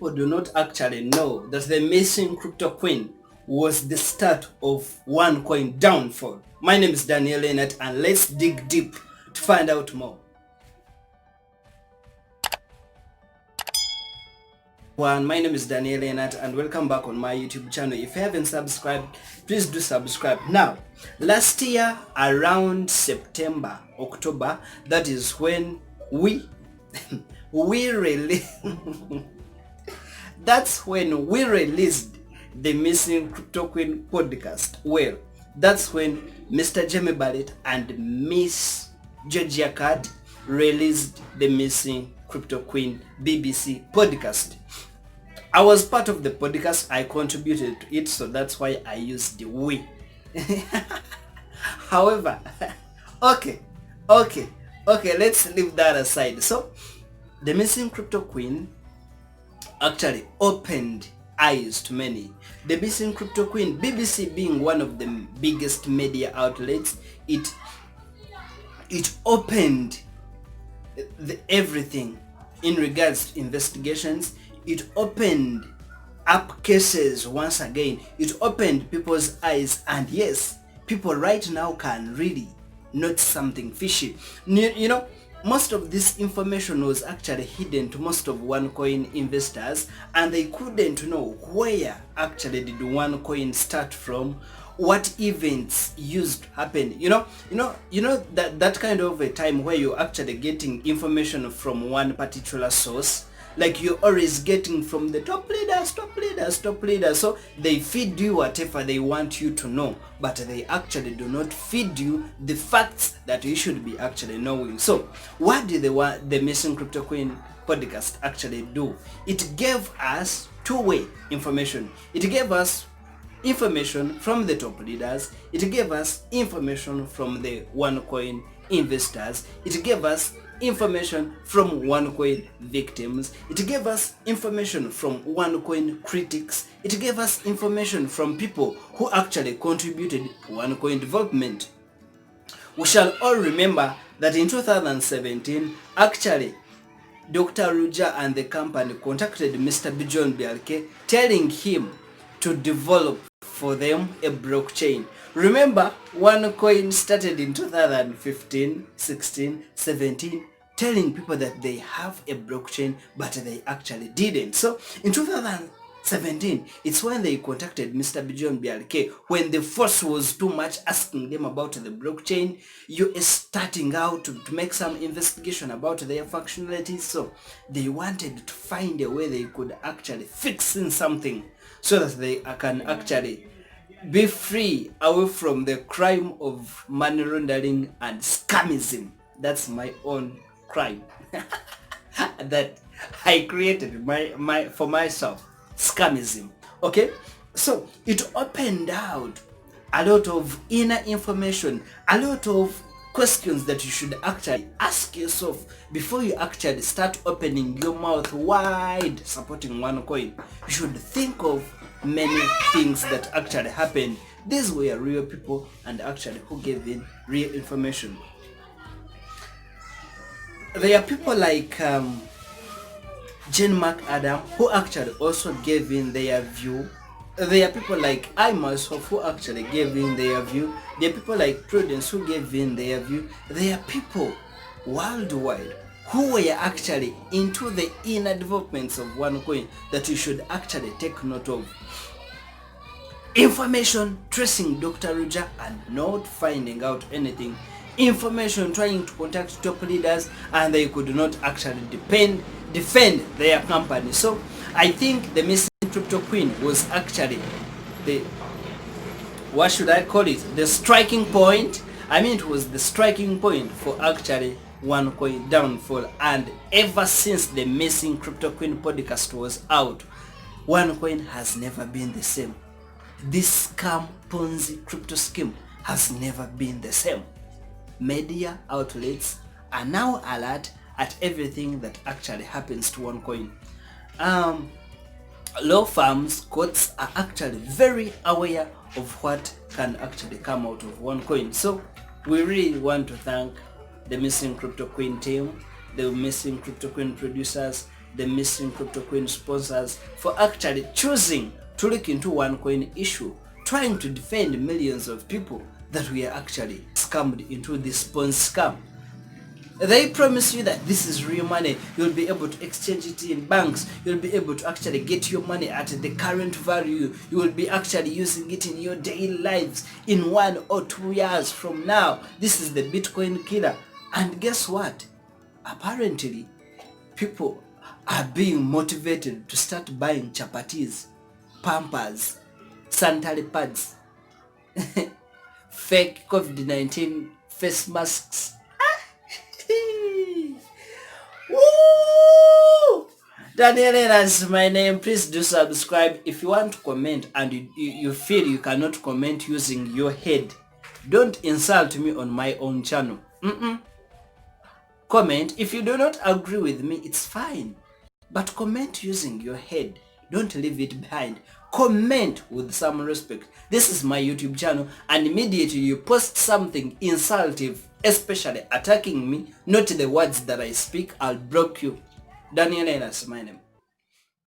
people do not actually know that the missing crypto coin was the start of OneCoin downfall. My name is Daniel Leonard, and let's dig deep to find out more. My name is Daniel Leonard, and welcome back on my YouTube channel. If you haven't subscribed, please do subscribe. Now, last year around September, October, that is when we that's when we released the Missing Crypto Queen podcast. Well, that's when Mr. Jamie Barrett and Miss Georgia Card released the Missing Crypto Queen BBC podcast. I was part of the podcast, I contributed to it, so that's why I used the we. However, okay, let's leave that aside. So, the Missing Crypto Queen actually opened eyes to many. The Missing Crypto Queen, BBC being one of the biggest media outlets, it opened everything in regards to investigations. It opened up cases once again. It opened people's eyes, and yes, people right now can really notice something fishy. You know, most of this information was actually hidden to most of OneCoin investors, and they couldn't know where actually did OneCoin start from, what events used to happen. You know that kind of a time where you're actually getting information from one particular source. Like you're always getting from the top leaders. So they feed you whatever they want you to know, but they actually do not feed you the facts that you should be actually knowing. So what did the Missing Crypto Queen podcast actually do? It gave us two-way information. It gave us information from the top leaders. It gave us information from the OneCoin investors. It gave us information from OneCoin victims. It gave us information from OneCoin critics. It gave us information from people who actually contributed to OneCoin development. We shall all remember that in 2017, actually, Dr. Ruja and the company contacted Mr. Bijon Bialke, telling him to develop for them a blockchain. Remember, OneCoin started in 2015, 16, 17, telling people that they have a blockchain, but they actually didn't. So in 2017, it's when they contacted Mr. Bijon Bialke, when the force was too much, asking them about the blockchain. You are starting out to make some investigation about their functionalities. So they wanted to find a way they could actually fix in something so that they can actually be free away from the crime of money laundering and scamism. That's my own crime that I created for myself, scamism. Okay, so it opened out a lot of inner information, a lot of questions that you should actually ask yourself before you actually start opening your mouth wide supporting OneCoin. You should think of many things that actually happened. These were real people and actually who gave in real information. There are people like Jane McAdam who actually also gave in their view. There are people like I myself who actually gave in their view. There are people like Prudence who gave in their view. There are people worldwide who were actually into the inner developments of OneCoin that you should actually take note of. Information tracing Dr. Ruja and not finding out anything. Information trying to contact top leaders and they could not actually defend their company. So I think the Missing Crypto Queen was actually the, what should I call it, the striking point. I mean, it was the striking point for actually OneCoin downfall. And ever since the Missing Crypto Queen podcast was out, OneCoin has never been the same. This scam ponzi crypto scheme has never been the same. Media outlets are now alert at everything that actually happens to OneCoin. Law firms, courts are actually very aware of what can actually come out of OneCoin. So we really want to thank the Missing Crypto Queen team, the Missing Crypto Queen producers, the missing crypto coin sponsors for actually choosing to look into OneCoin issue, trying to defend millions of people that we are actually scammed into this Ponzi scam. They promise you that this is real money, you'll be able to exchange it in banks, you'll be able to actually get your money at the current value, you will be actually using it in your daily lives in 1 or 2 years from now. This is the Bitcoin killer. And guess what? Apparently, people are being motivated to start buying chapatis, pampers, sanitary pads, fake COVID-19 face masks. Woo! Daniel is my name. Please do subscribe. If you want to comment and you feel you cannot comment using your head, don't insult me on my own channel. Comment. If you do not agree with me, it's fine. But comment using your head. Don't leave it behind. Comment with some respect. This is my YouTube channel, and immediately you post something insultive, especially attacking me, not the words that I speak, I'll block you. Daniel is my name.